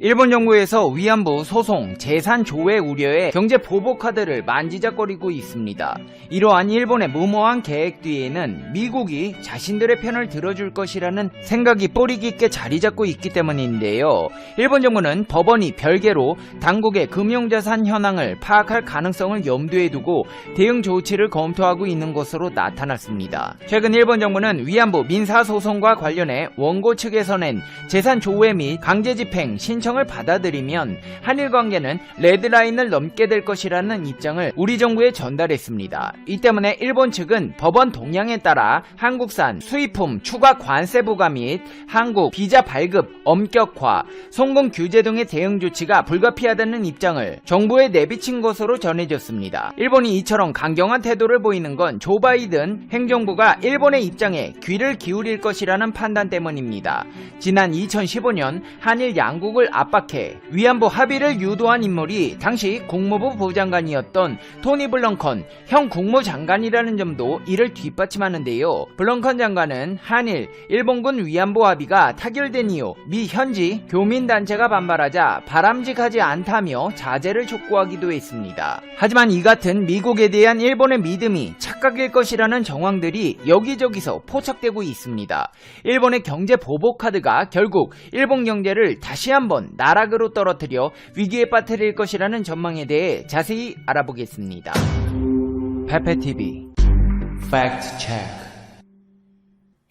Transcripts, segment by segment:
일본 정부에서 위안부 소송, 재산 조회 우려에 경제 보복 카드를 만지작거리고 있습니다. 이러한 일본의 무모한 계획 뒤에는 미국이 자신들의 편을 들어줄 것이라는 생각이 뿌리 깊게 자리 잡고 있기 때문인데요. 일본 정부는 법원이 별개로 당국의 금융자산 현황을 파악할 가능성을 염두에 두고 대응 조치를 검토하고 있는 것으로 나타났습니다. 최근 일본 정부는 위안부 민사소송과 관련해 원고 측에서 낸 재산 조회 및 강제집행 신청을 받아들이면 한일 관계는 레드라인을 넘게 될 것이라는 입장을 우리 정부에 전달했습니다. 이 때문에 일본 측은 법원 동향에 따라 한국산 수입품 추가 관세 부과 및 한국 비자 발급 엄격화, 송금 규제 등의 대응 조치가 불가피하다는 입장을 정부에 내비친 것으로 전해졌습니다. 일본이 이처럼 강경한 태도를 보이는 건 조 바이든 행정부가 일본의 입장에 귀를 기울일 것이라는 판단 때문입니다. 지난 2015년 한일 양국을 압박해 위안부 합의를 유도한 인물이 당시 국무부 부장관이었던 토니 블렁컨 형 국무장관이라는 점도 이를 뒷받침하는데요. 블렁컨 장관은 한일, 일본군 위안부 합의가 타결된 이후 미 현지 교민단체가 반발하자 바람직하지 않다며 자제를 촉구하기도 했습니다. 하지만 이 같은 미국에 대한 일본의 믿음이 착각일 것이라는 정황들이 여기저기서 포착되고 있습니다. 일본의 경제 보복 카드가 결국 일본 경제를 다시 한번 나락으로 떨어뜨려 위기에 빠뜨릴 것이라는 전망에 대해 자세히 알아보겠습니다. 페페TV 팩트 체크.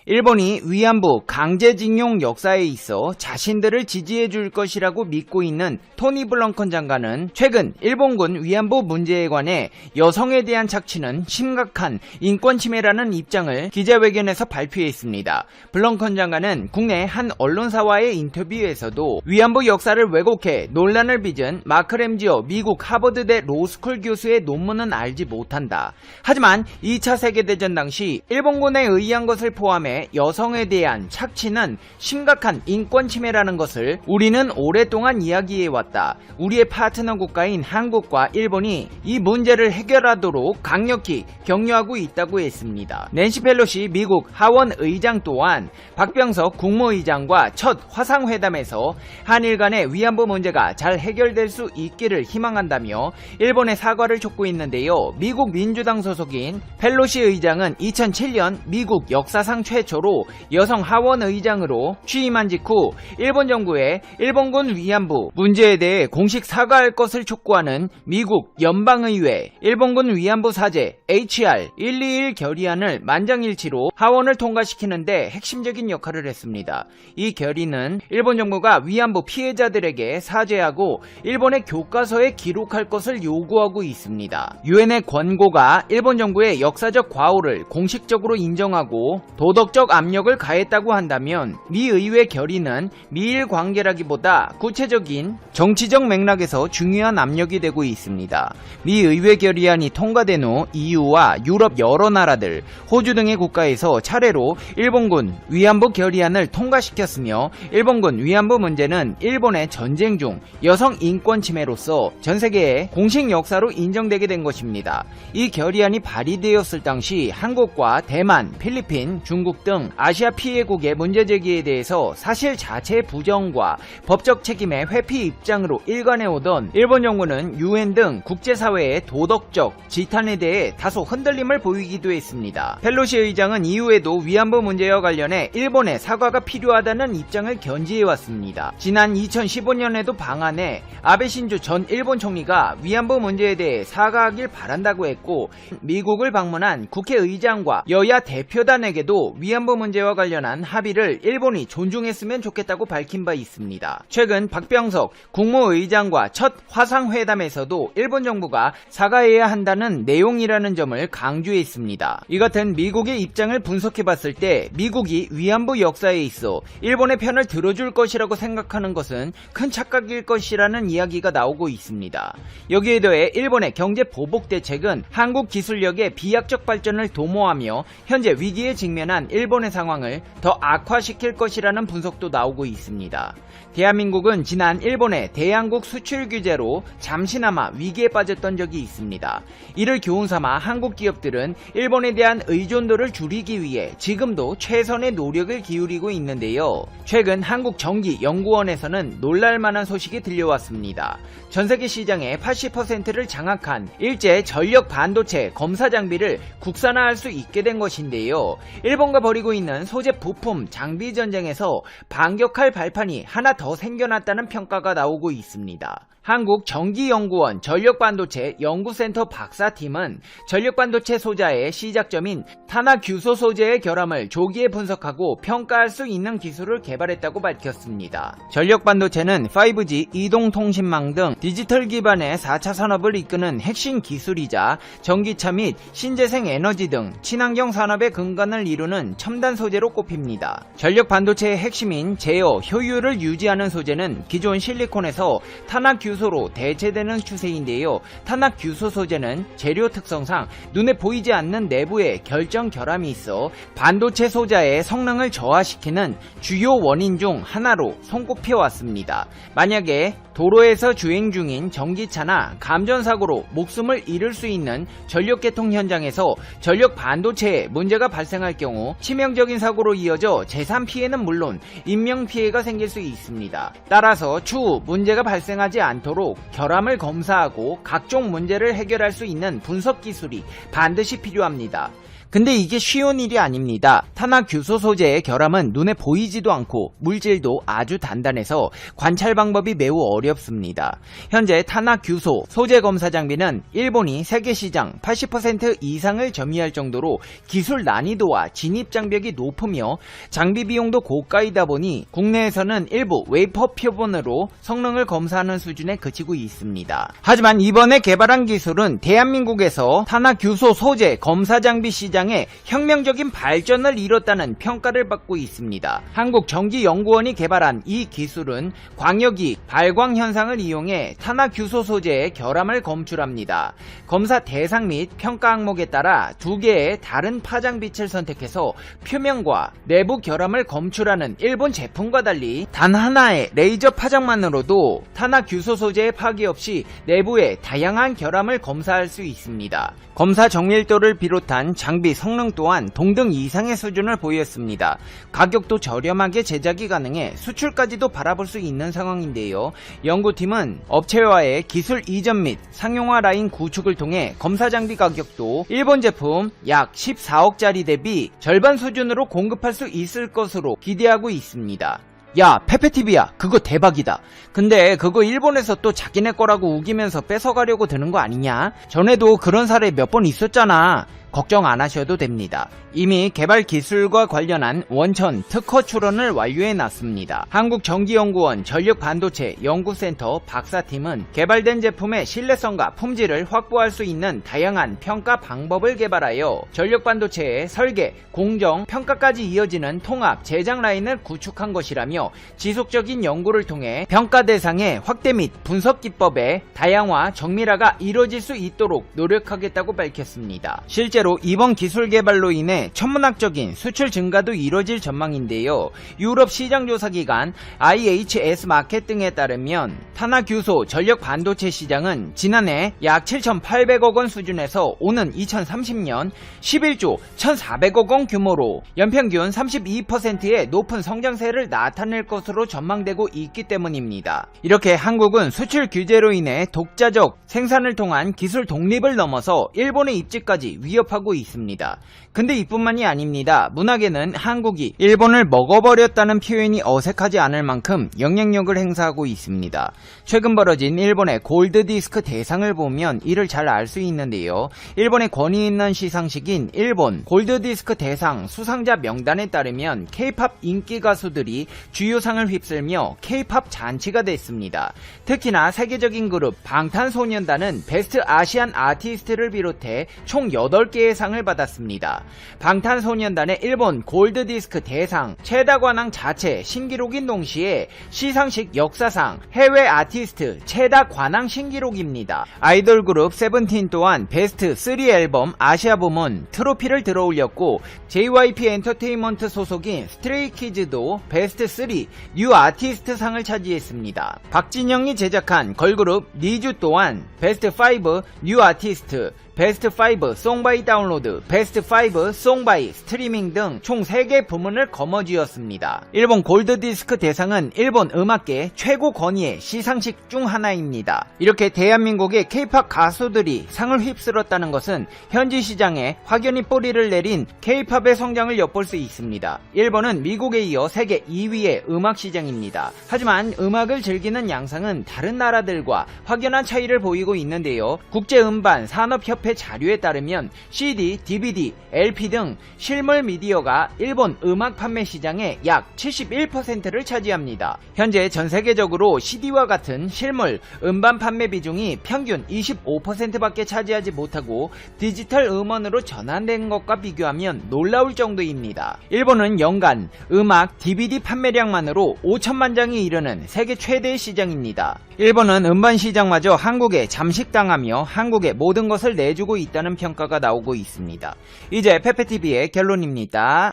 일본이 위안부 강제징용 역사에 있어 자신들을 지지해 줄 것이라고 믿고 있는 토니 블렁컨 장관은 최근 일본군 위안부 문제에 관해 여성에 대한 착취는 심각한 인권 침해라는 입장을 기자회견에서 발표했습니다. 블렁컨 장관은 국내 한 언론사와의 인터뷰에서도 위안부 역사를 왜곡해 논란을 빚은 마크 램지어 미국 하버드대 로스쿨 교수의 논문은 알지 못한다. 하지만 2차 세계대전 당시 일본군에 의한 것을 포함해 여성에 대한 착취는 심각한 인권 침해라는 것을 우리는 오랫동안 이야기해왔다. 우리의 파트너 국가인 한국과 일본이 이 문제를 해결하도록 강력히 격려하고 있다고 했습니다. 낸시 펠로시 미국 하원 의장 또한 박병석 국무의장과 첫 화상회담에서 한일 간의 위안부 문제가 잘 해결될 수 있기를 희망한다며 일본의 사과를 촉구했는데요. 미국 민주당 소속인 펠로시 의장은 2007년 미국 역사상 최초로 여성 하원 의장으로 취임한 직후 일본 정부에 일본군 위안부 문제에 대해 공식 사과할 것을 촉구하는 미국 연방의회 일본군 위안부 사제 HR 121 결의안을 만장일치로 하원을 통과시키는데 핵심적인 역할을 했습니다. 이 결의는 일본 정부가 위안부 피해자들에게 사죄하고 일본의 교과서에 기록할 것을 요구하고 있습니다. 유엔의 권고가 일본 정부의 역사적 과오를 공식적으로 인정하고 도덕적 압력을 가했다고 한다면 미 의회 결의는 미일 관계라기보다 구체적인 정치적 맥락에서 중요한 압력이 되고 있습니다. 미 의회 결의안이 통과된 후 EU와 유럽 여러 나라들, 호주 등의 국가에서 차례로 일본군 위안부 결의안을 통과시켰으며 일본군 위안부 문제는 일본의 전쟁 중 여성 인권 침해로서 전 세계의 공식 역사로 인정되게 된 것입니다. 이 결의안이 발의되었을 당시 한국과 대만, 필리핀, 중국 등 아시아 피해국의 문제 제기에 대해서 사실 자체 부정과 법적 책임의 회피 입장으로 일관해오던 일본 정부는 유엔 등 국제사회의 도덕적 지탄에 대해 다소 흔들림을 보이기도 했습니다. 펠로시 의장은 이후에도 위안부 문제와 관련해 일본의 사과가 필요하다는 입장을 견지해왔습니다. 지난 2015년에도 방한해 아베 신조 전 일본 총리가 위안부 문제에 대해 사과하길 바란다고 했고 미국을 방문한 국회의장과 여야 대표단에게도 위안부 문제와 관련한 합의를 일본이 존중했으면 좋겠다고 밝힌 바 있습니다. 최근 박병석 국무의장과 첫 화상회담에서도 일본 정부가 사과해야 한다는 내용이라는 점을 강조했습니다. 이 같은 미국의 입장을 분석해봤을 때 미국이 위안부 역사에 있어 일본의 편을 들어줄 것이라고 생각하는 것은 큰 착각일 것이라는 이야기가 나오고 있습니다. 여기에 더해 일본의 경제 보복 대책은 한국 기술력의 비약적 발전을 도모하며 현재 위기에 직면한 일본의 상황을 더 악화시킬 것이라는 분석도 나오고 있습니다. 대한민국은 지난 일본의 대한국 수출 규제로 잠시나마 위기에 빠졌던 적이 있습니다. 이를 교훈삼아 한국 기업들은 일본에 대한 의존도를 줄이기 위해 지금도 최선의 노력을 기울이고 있는데요. 최근 한국전기연구원에서는 놀랄만한 소식이 들려왔습니다. 전세계 시장의 80%를 장악한 일제 전력 반도체 검사 장비를 국산화할 수 있게 된 것인데요. 일본과 벌이고 있는 소재 부품 장비 전쟁에서 반격할 발판이 하나 더 생겨났다는 평가가 나오고 있습니다. 한국전기연구원 전력반도체 연구센터 박사팀은 전력반도체 소자의 시작점인 탄화규소 소재의 결함을 조기에 분석하고 평가할 수 있는 기술을 개발했다고 밝혔습니다. 전력반도체는 5G, 이동통신망 등 디지털 기반의 4차 산업을 이끄는 핵심 기술이자 전기차 및 신재생 에너지 등 친환경 산업의 근간을 이루는 첨단 소재로 꼽힙니다. 전력반도체의 핵심인 제어, 효율을 유지하는 소재는 기존 실리콘에서 탄화규소로 대체되는 추세인데요. 탄화규소 소재는 재료 특성상 눈에 보이지 않는 내부에 결정 결함이 있어 반도체 소자의 성능을 저하시키는 주요 원인 중 하나로 손꼽혀왔습니다. 만약에 도로에서 주행 중인 전기차나 감전사고로 목숨을 잃을 수 있는 전력계통 현장에서 전력 반도체에 문제가 발생할 경우 치명적인 사고로 이어져 재산 피해는 물론 인명 피해가 생길 수 있습니다. 따라서 추후 문제가 발생하지 않도록 결함을 검사하고 각종 문제를 해결할 수 있는 분석 기술이 반드시 필요합니다. 근데 이게 쉬운 일이 아닙니다. 탄화규소 소재의 결함은 눈에 보이지도 않고 물질도 아주 단단해서 관찰 방법이 매우 어렵습니다. 현재 탄화규소 소재 검사 장비는 일본이 세계 시장 80% 이상을 점유할 정도로 기술 난이도와 진입 장벽이 높으며 장비 비용도 고가이다 보니 국내에서는 일부 웨이퍼 표본으로 성능을 검사하는 수준에 그치고 있습니다. 하지만 이번에 개발한 기술은 대한민국에서 탄화규소 소재 검사 장비 시장 에 혁명적인 발전을 이뤘다는 평가를 받고 있습니다. 한국전기연구원이 개발한 이 기술은 광역이 발광 현상을 이용해 탄화규소 소재의 결함을 검출합니다. 검사 대상 및 평가 항목에 따라 두 개의 다른 파장빛을 선택해서 표면과 내부 결함을 검출하는 일본 제품과 달리 단 하나의 레이저 파장만으로도 탄화규소 소재의 파괴 없이 내부의 다양한 결함을 검사할 수 있습니다. 검사 정밀도를 비롯한 장비 성능 또한 동등 이상의 수준을 보였습니다. 가격도 저렴하게 제작이 가능해 수출까지도 바라볼 수 있는 상황인데요. 연구팀은 업체와의 기술 이전 및 상용화 라인 구축을 통해 검사 장비 가격도 일본 제품 약 14억짜리 대비 절반 수준으로 공급할 수 있을 것으로 기대하고 있습니다. 야, 페페TV야, 그거 대박이다. 근데 그거 일본에서 또 자기네 거라고 우기면서 뺏어가려고 드는 거 아니냐? 전에도 그런 사례 몇 번 있었잖아. 걱정 안 하셔도 됩니다. 이미 개발 기술과 관련한 원천 특허 출원을 완료해놨습니다. 한국전기연구원 전력반도체 연구센터 박사팀은 개발된 제품의 신뢰성과 품질을 확보할 수 있는 다양한 평가 방법을 개발하여 전력반도체의 설계, 공정, 평가까지 이어지는 통합 제작 라인을 구축한 것이라며 지속적인 연구를 통해 평가 대상의 확대 및 분석 기법의 다양화, 정밀화가 이뤄질 수 있도록 노력하겠다고 밝혔습니다. 실제로 이번 기술 개발로 인해 천문학적인 수출 증가도 이뤄질 전망인데요. 유럽 시장조사기관 IHS 마켓 등에 따르면 탄화규소 전력 반도체 시장은 지난해 약 7,800억 원 수준에서 오는 2030년 11조 1,400억 원 규모로 연평균 32%의 높은 성장세를 나타낼 것으로 전망되고 있기 때문입니다. 이렇게 한국은 수출 규제로 인해 독자적 생산을 통한 기술 독립을 넘어서 일본의 입지까지 위협하고 있습니다. 근데 이뿐만이 아닙니다. 문학에는 한국이 일본을 먹어버렸다는 표현이 어색하지 않을 만큼 영향력을 행사하고 있습니다. 최근 벌어진 일본의 골드디스크 대상을 보면 이를 잘 알 수 있는데요. 일본의 권위 있는 시상식인 일본 골드디스크 대상 수상자 명단에 따르면 K-팝 인기 가수들이 주요 상을 휩쓸며 K-팝 잔치가 됐습니다. 특히나 세계적인 그룹 방탄소년단은 베스트 아시안 아티스트를 비롯해 총 8개 9개의 상을 받았습니다. 방탄소년단의 일본 골드디스크 대상, 최다 관왕 자체 신기록인 동시에 시상식 역사상 해외 아티스트 최다 관왕 신기록입니다. 아이돌 그룹 세븐틴 또한 베스트 3 앨범 아시아 부문 트로피를 들어올렸고, JYP 엔터테인먼트 소속인 스트레이키즈도 베스트 3 뉴 아티스트 상을 차지했습니다. 박진영이 제작한 걸그룹 니쥬 또한 베스트 5 뉴 아티스트, 베스트 5 송바이 다운로드, 베스트 5 송바이 스트리밍 등 총 3개 부문을 거머쥐었습니다. 일본 골드디스크 대상은 일본 음악계 최고 권위의 시상식 중 하나입니다. 이렇게 대한민국의 K-POP 가수들이 상을 휩쓸었다는 것은 현지 시장에 확연히 뿌리를 내린 K-POP의 성장을 엿볼 수 있습니다. 일본은 미국에 이어 세계 2위의 음악 시장입니다. 하지만 음악을 즐기는 양상은 다른 나라들과 확연한 차이를 보이고 있는데요. 국제음반 산업협회 자료에 따르면 CD, DVD, LP 등 실물 미디어가 일본 음악 판매 시장의 약 71%를 차지합니다. 현재 전 세계적으로 CD와 같은 실물 음반 판매 비중이 평균 25%밖에 차지하지 못하고 디지털 음원으로 전환된 것과 비교하면 놀라울 정도입니다. 일본은 연간 음악 DVD 판매량만으로 5천만 장이 이르는 세계 최대의 시장입니다. 일본은 음반 시장마저 한국에 잠식당하며 한국의 모든 것을 내주고 있다는 평가가 나오고 있습니다. 이제 페페TV의 결론입니다.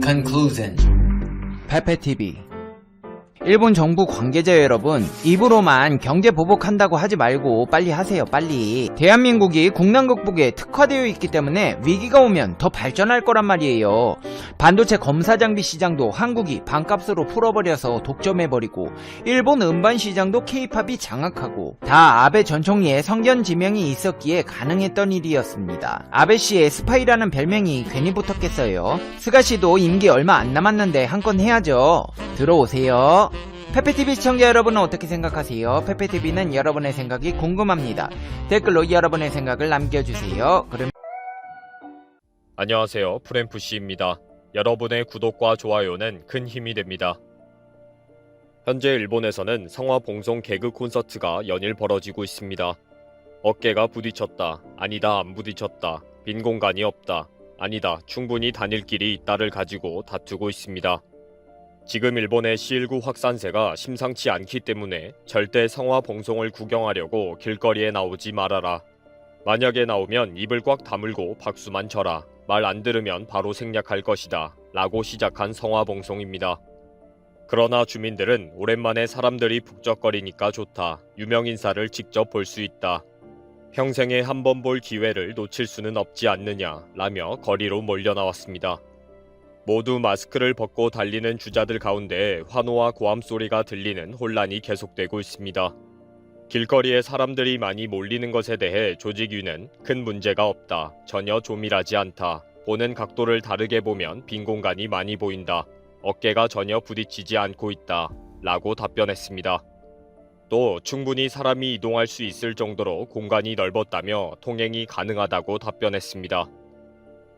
Conclusion. 페페TV. 일본 정부 관계자 여러분, 입으로만 경제 보복한다고 하지 말고 빨리 하세요, 빨리. 대한민국이 국난 극복에 특화되어 있기 때문에 위기가 오면 더 발전할 거란 말이에요. 반도체 검사 장비 시장도 한국이 반값으로 풀어버려서 독점해버리고, 일본 음반 시장도 K-POP이 장악하고, 다 아베 전 총리의 성견 지명이 있었기에 가능했던 일이었습니다. 아베 씨의 스파이라는 별명이 괜히 붙었겠어요. 스가 씨도 임기 얼마 안 남았는데 한 건 해야죠. 들어오세요. 페페TV 시청자 여러분은 어떻게 생각하세요? 페페TV는 여러분의 생각이 궁금합니다. 댓글로 여러분의 생각을 남겨주세요. 그럼 안녕하세요, 프렌푸시입니다. 여러분의 구독과 좋아요는 큰 힘이 됩니다. 현재 일본에서는 성화봉송 개그 콘서트가 연일 벌어지고 있습니다. 어깨가 부딪혔다, 아니다 안 부딪혔다, 빈 공간이 없다, 아니다 충분히 다닐 길이 있다를 가지고 다투고 있습니다. 지금 일본의 C19 확산세가 심상치 않기 때문에 절대 성화봉송을 구경하려고 길거리에 나오지 말아라. 만약에 나오면 입을 꽉 다물고 박수만 쳐라. 말 안 들으면 바로 생략할 것이다. 라고 시작한 성화봉송입니다. 그러나 주민들은 오랜만에 사람들이 북적거리니까 좋다. 유명인사를 직접 볼 수 있다. 평생에 한 번 볼 기회를 놓칠 수는 없지 않느냐 라며 거리로 몰려 나왔습니다. 모두 마스크를 벗고 달리는 주자들 가운데 환호와 고함 소리가 들리는 혼란이 계속되고 있습니다. 길거리에 사람들이 많이 몰리는 것에 대해 조직위는 큰 문제가 없다. 전혀 조밀하지 않다. 보는 각도를 다르게 보면 빈 공간이 많이 보인다. 어깨가 전혀 부딪히지 않고 있다. 라고 답변했습니다. 또 충분히 사람이 이동할 수 있을 정도로 공간이 넓었다며 통행이 가능하다고 답변했습니다.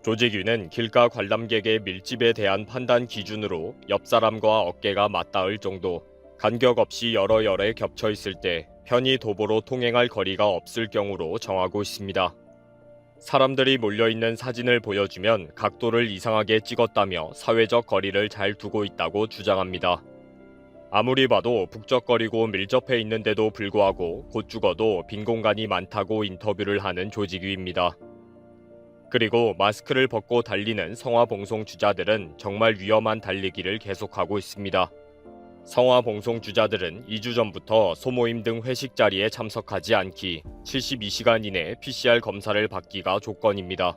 조직위는 길가 관람객의 밀집에 대한 판단 기준으로 옆 사람과 어깨가 맞닿을 정도, 간격 없이 여러 열에 겹쳐 있을 때 편히 도보로 통행할 거리가 없을 경우로 정하고 있습니다. 사람들이 몰려있는 사진을 보여주면 각도를 이상하게 찍었다며 사회적 거리를 잘 두고 있다고 주장합니다. 아무리 봐도 북적거리고 밀접해 있는데도 불구하고 곧 죽어도 빈 공간이 많다고 인터뷰를 하는 조직위입니다. 그리고 마스크를 벗고 달리는 성화봉송 주자들은 정말 위험한 달리기를 계속하고 있습니다. 성화봉송 주자들은 2주 전부터 소모임 등 회식 자리에 참석하지 않기, 72시간 이내 PCR 검사를 받기가 조건입니다.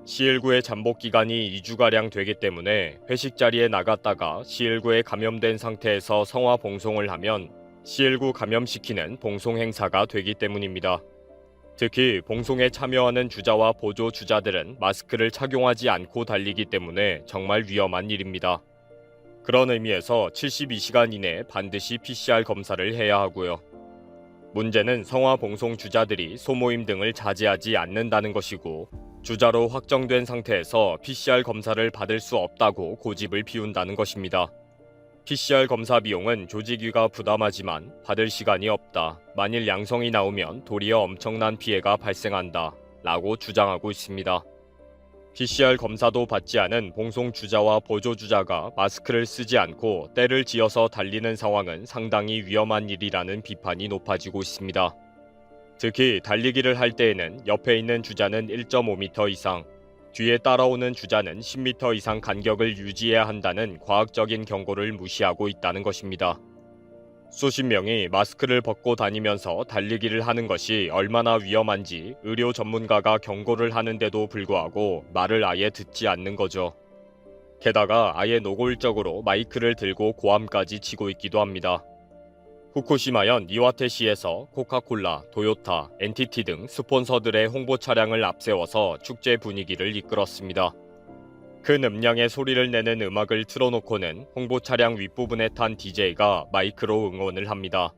C19의 잠복 기간이 2주가량 되기 때문에 회식 자리에 나갔다가 C19에 감염된 상태에서 성화봉송을 하면 C19 감염시키는 봉송 행사가 되기 때문입니다. 특히 봉송에 참여하는 주자와 보조 주자들은 마스크를 착용하지 않고 달리기 때문에 정말 위험한 일입니다. 그런 의미에서 72시간 이내 반드시 PCR 검사를 해야 하고요. 문제는 성화봉송 주자들이 소모임 등을 자제하지 않는다는 것이고, 주자로 확정된 상태에서 PCR 검사를 받을 수 없다고 고집을 피운다는 것입니다. PCR 검사 비용은 조직위가 부담하지만 받을 시간이 없다. 만일 양성이 나오면 도리어 엄청난 피해가 발생한다. 라고 주장하고 있습니다. PCR 검사도 받지 않은 봉송주자와 보조주자가 마스크를 쓰지 않고 때를 지어서 달리는 상황은 상당히 위험한 일이라는 비판이 높아지고 있습니다. 특히 달리기를 할 때에는 옆에 있는 주자는 1.5m 이상, 뒤에 따라오는 주자는 10m 이상 간격을 유지해야 한다는 과학적인 경고를 무시하고 있다는 것입니다. 수십 명이 마스크를 벗고 다니면서 달리기를 하는 것이 얼마나 위험한지 의료 전문가가 경고를 하는데도 불구하고 말을 아예 듣지 않는 거죠. 게다가 아예 노골적으로 마이크를 들고 고함까지 치고 있기도 합니다. 후쿠시마현 이와테시에서 코카콜라, 도요타, NTT 등 스폰서들의 홍보 차량을 앞세워서 축제 분위기를 이끌었습니다. 큰 음량의 소리를 내는 음악을 틀어놓고는 홍보 차량 윗부분에 탄 DJ가 마이크로 응원을 합니다.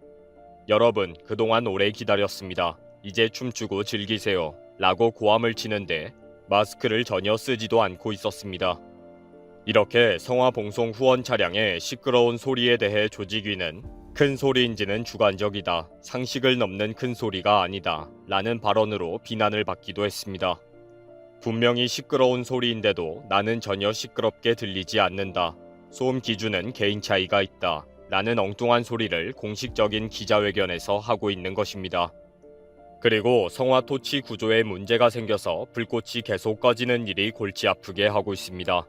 여러분, 그동안 오래 기다렸습니다. 이제 춤추고 즐기세요. 라고 고함을 치는데 마스크를 전혀 쓰지도 않고 있었습니다. 이렇게 성화봉송 후원 차량의 시끄러운 소리에 대해 조직위는 큰 소리인지는 주관적이다. 상식을 넘는 큰 소리가 아니다. 라는 발언으로 비난을 받기도 했습니다. 분명히 시끄러운 소리인데도 나는 전혀 시끄럽게 들리지 않는다. 소음 기준은 개인 차이가 있다. 라는 엉뚱한 소리를 공식적인 기자회견에서 하고 있는 것입니다. 그리고 성화 토치 구조에 문제가 생겨서 불꽃이 계속 꺼지는 일이 골치 아프게 하고 있습니다.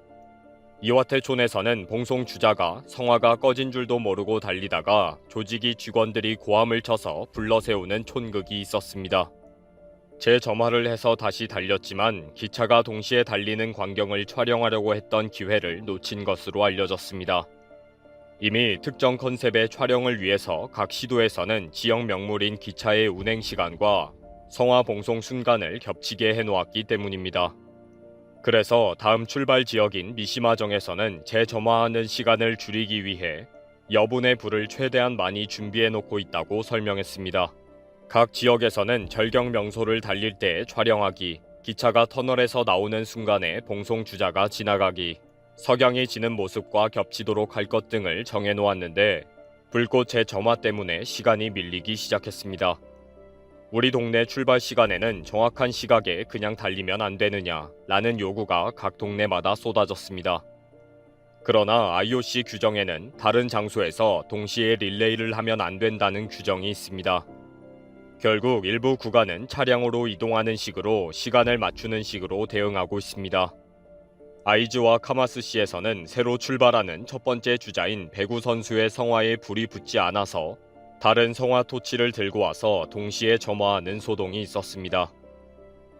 이와테촌에서는 봉송 주자가 성화가 꺼진 줄도 모르고 달리다가 조직이 직원들이 고함을 쳐서 불러세우는 촌극이 있었습니다. 재점화를 해서 다시 달렸지만 기차가 동시에 달리는 광경을 촬영하려고 했던 기회를 놓친 것으로 알려졌습니다. 이미 특정 컨셉의 촬영을 위해서 각 시도에서는 지역 명물인 기차의 운행 시간과 성화 봉송 순간을 겹치게 해놓았기 때문입니다. 그래서 다음 출발 지역인 미시마정에서는 재점화하는 시간을 줄이기 위해 여분의 불을 최대한 많이 준비해놓고 있다고 설명했습니다. 각 지역에서는 절경 명소를 달릴 때 촬영하기, 기차가 터널에서 나오는 순간에 봉송 주자가 지나가기, 석양이 지는 모습과 겹치도록 할 것 등을 정해놓았는데 불꽃 재점화 때문에 시간이 밀리기 시작했습니다. 우리 동네 출발 시간에는 정확한 시각에 그냥 달리면 안 되느냐 라는 요구가 각 동네마다 쏟아졌습니다. 그러나 IOC 규정에는 다른 장소에서 동시에 릴레이를 하면 안 된다는 규정이 있습니다. 결국 일부 구간은 차량으로 이동하는 식으로 시간을 맞추는 식으로 대응하고 있습니다. 아이즈와 카마스시에서는 새로 출발하는 첫 번째 주자인 배구 선수의 성화에 불이 붙지 않아서 다른 성화 토치를 들고 와서 동시에 점화하는 소동이 있었습니다.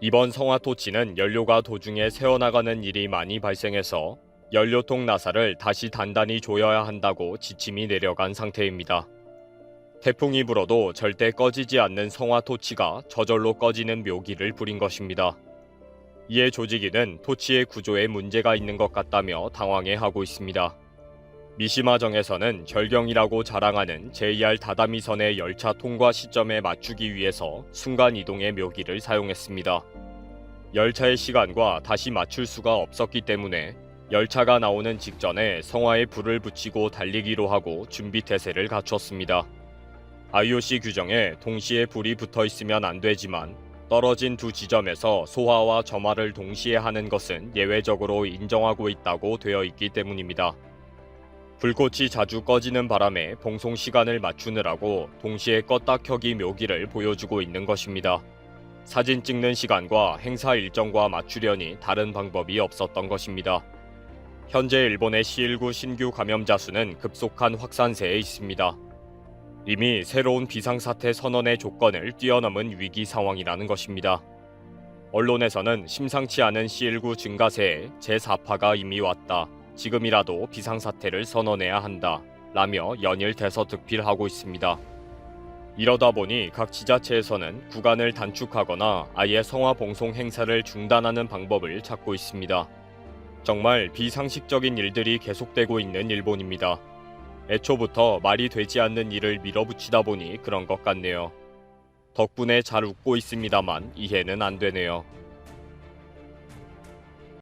이번 성화 토치는 연료가 도중에 새어나가는 일이 많이 발생해서 연료통 나사를 다시 단단히 조여야 한다고 지침이 내려간 상태입니다. 태풍이 불어도 절대 꺼지지 않는 성화 토치가 저절로 꺼지는 묘기를 부린 것입니다. 이에 조직위는 토치의 구조에 문제가 있는 것 같다며 당황해하고 있습니다. 미시마정에서는 절경이라고 자랑하는 JR 다다미선의 열차 통과 시점에 맞추기 위해서 순간이동의 묘기를 사용했습니다. 열차의 시간과 다시 맞출 수가 없었기 때문에 열차가 나오는 직전에 성화에 불을 붙이고 달리기로 하고 준비태세를 갖췄습니다. IOC 규정에 동시에 불이 붙어 있으면 안 되지만 떨어진 두 지점에서 소화와 점화를 동시에 하는 것은 예외적으로 인정하고 있다고 되어 있기 때문입니다. 불꽃이 자주 꺼지는 바람에 봉송 시간을 맞추느라고 동시에 껐다 켜기 묘기를 보여주고 있는 것입니다. 사진 찍는 시간과 행사 일정과 맞추려니 다른 방법이 없었던 것입니다. 현재 일본의 C19 신규 감염자 수는 급속한 확산세에 있습니다. 이미 새로운 비상사태 선언의 조건을 뛰어넘은 위기 상황이라는 것입니다. 언론에서는 심상치 않은 C19 증가세에 제4파가 이미 왔다. 지금이라도 비상사태를 선언해야 한다. 라며 연일 대서특필하고 있습니다. 이러다 보니 각 지자체에서는 구간을 단축하거나 아예 성화 봉송 행사를 중단하는 방법을 찾고 있습니다. 정말 비상식적인 일들이 계속되고 있는 일본입니다. 애초부터 말이 되지 않는 일을 밀어붙이다 보니 그런 것 같네요. 덕분에 잘 웃고 있습니다만 이해는 안 되네요.